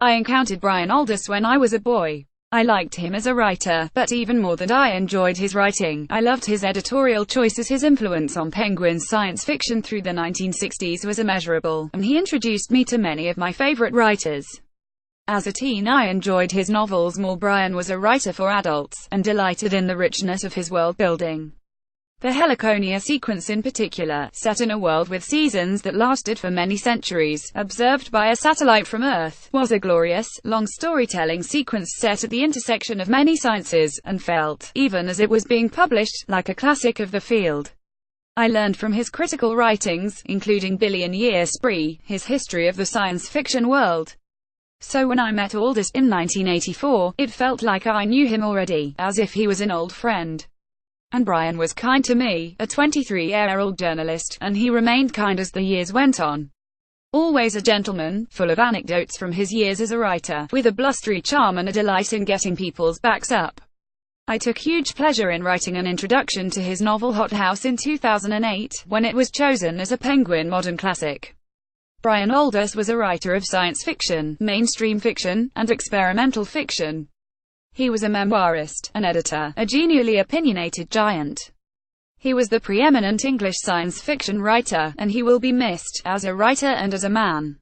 I encountered Brian Aldiss when I was a boy. I liked him as a writer, but even more than I enjoyed his writing, I loved his editorial choices. His influence on Penguin's science fiction through the 1960s was immeasurable, and he introduced me to many of my favorite writers. As a teen I enjoyed his novels more. Brian was a writer for adults, and delighted in the richness of his world-building. The Heliconia sequence in particular, set in a world with seasons that lasted for many centuries, observed by a satellite from Earth, was a glorious, long storytelling sequence set at the intersection of many sciences, and felt, even as it was being published, like a classic of the field. I learned from his critical writings, including Billion-Year Spree, his history of the science fiction world. So when I met Aldiss in 1984, it felt like I knew him already, as if he was an old friend. And Brian was kind to me, a 23-year-old journalist, and he remained kind as the years went on. Always a gentleman, full of anecdotes from his years as a writer, with a blustery charm and a delight in getting people's backs up. I took huge pleasure in writing an introduction to his novel Hot House in 2008, when it was chosen as a Penguin Modern Classic. Brian Aldiss was a writer of science fiction, mainstream fiction, and experimental fiction. He was a memoirist, an editor, a genially opinionated giant. He was the preeminent English science fiction writer, and he will be missed, as a writer and as a man.